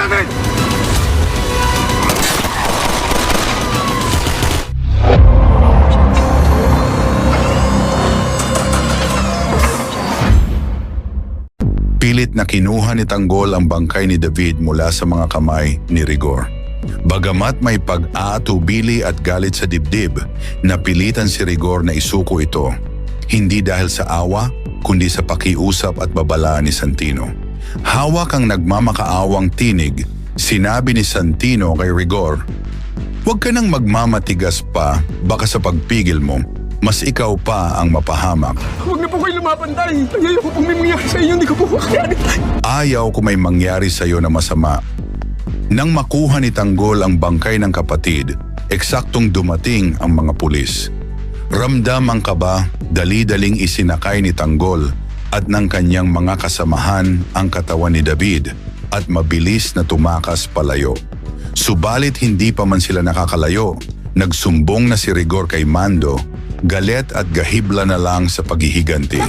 natin! Pilit na kinuha ni Tanggol ang bangkay ni David mula sa mga kamay ni Rigor. Bagamat may pag-aatubili at galit sa dibdib, napilitan si Rigor na isuko ito. Hindi dahil sa awa, kundi sa pakiusap at babala ni Santino. Hawak ang nagmamakaawang tinig, sinabi ni Santino kay Rigor, "Huwag ka nang magmamatigas pa, baka sa pagpigil mo, mas ikaw pa ang mapahamak." Huwag na po kayo lumapantay. Ayaw ko pong may mangyari sa inyo, hindi ko po kakayanin. Ayaw kung may mangyari sa iyo na masama. Nang makuha ni Tanggol ang bangkay ng kapatid, eksaktong dumating ang mga pulis. Ramdam ang kaba, dali-daling isinakay ni Tanggol at ng kanyang mga kasamahan ang katawan ni David at mabilis na tumakas palayo. Subalit hindi pa man sila nakakalayo, nagsumbong na si Rigor kay Mando, galit at gahibla na lang sa paghihiganti.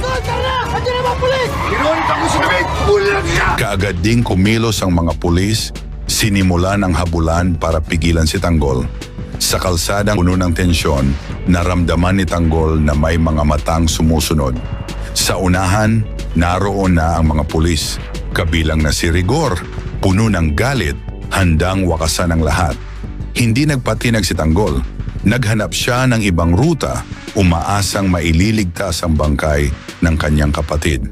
Kaagad ding kumilos ang mga pulis, sinimulan ang habulan para pigilan si Tanggol. Sa kalsadang puno ng tensyon, naramdaman ni Tanggol na may mga matang sumusunod. Sa unahan, naroon na ang mga pulis, kabilang na si Rigor, puno ng galit, handang wakasan ang lahat. Hindi nagpatinag si Tanggol, naghanap siya ng ibang ruta, umaasang maililigtas ang bangkay ng kanyang kapatid.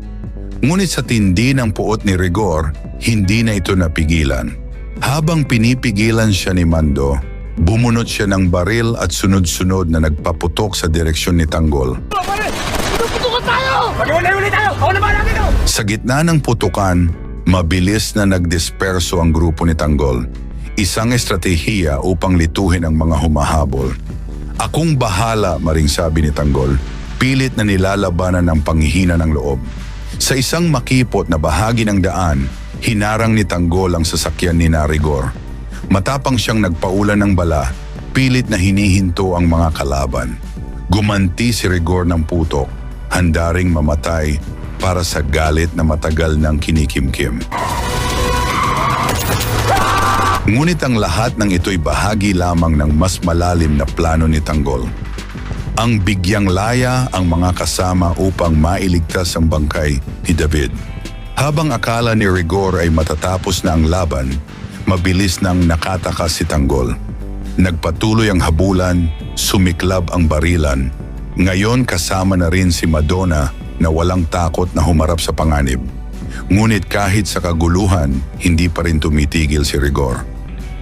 Ngunit sa tindi ng puot ni Rigor, hindi na ito napigilan. Habang pinipigilan siya ni Mando, bumunot siya ng baril at sunod-sunod na nagpaputok sa direksyon ni Tanggol. Sa gitna ng putukan, mabilis na nagdisperso ang grupo ni Tanggol. Isang estratehiya upang lituhin ang mga humahabol. "Akong bahala," maring sabi ni Tanggol. Pilit na nilalabanan ang panghihina ng loob. Sa isang makipot na bahagi ng daan, hinarang ni Tanggol ang sasakyan ni Rigor. Matapang siyang nagpaulan ng bala, pilit na hinihinto ang mga kalaban. Gumanti si Rigor ng putok, handa ring mamatay para sa galit na matagal ng kinikimkim. Ngunit ang lahat ng ito'y bahagi lamang ng mas malalim na plano ni Tanggol. Ang bigyang laya ang mga kasama upang mailigtas ang bangkay ni David. Habang akala ni Rigor ay matatapos na ang laban, mabilis nang nakatakas si Tanggol. Nagpatuloy ang habulan, sumiklab ang barilan. Ngayon kasama na rin si Madonna na walang takot na humarap sa panganib. Ngunit kahit sa kaguluhan, hindi pa rin tumitigil si Rigor.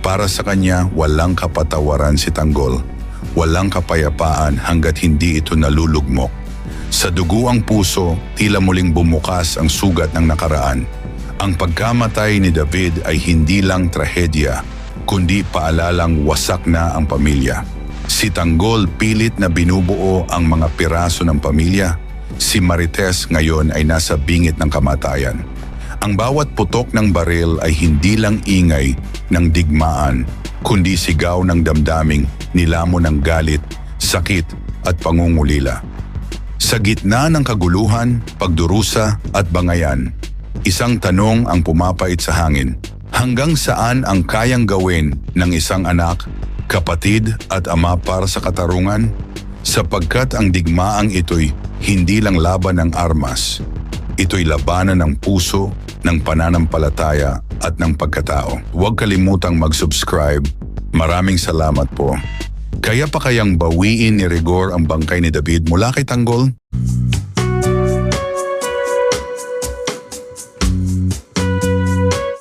Para sa kanya, walang kapatawaran si Tanggol. Walang kapayapaan hanggat hindi ito nalulugmok. Sa dugo ang puso, tila muling bumukas ang sugat ng nakaraan. Ang pagkamatay ni David ay hindi lang trahedya, kundi paalalang wasak na ang pamilya. Si Tanggol pilit na binubuo ang mga piraso ng pamilya. Si Marites ngayon ay nasa bingit ng kamatayan. Ang bawat putok ng baril ay hindi lang ingay ng digmaan, kundi sigaw ng damdaming nilamon ng galit, sakit at pangungulila. Sa gitna ng kaguluhan, pagdurusa at bangayan, isang tanong ang pumapait sa hangin. Hanggang saan ang kayang gawin ng isang anak, kapatid at ama para sa katarungan? Sapagkat ang digmaang ito'y hindi lang laban ng armas. Ito'y labanan ng puso, ng pananampalataya at ng pagkatao. Huwag kalimutang mag-subscribe. Maraming salamat po. Kaya pa kayang bawiin ni Rigor ang bangkay ni David mula kay Tanggol?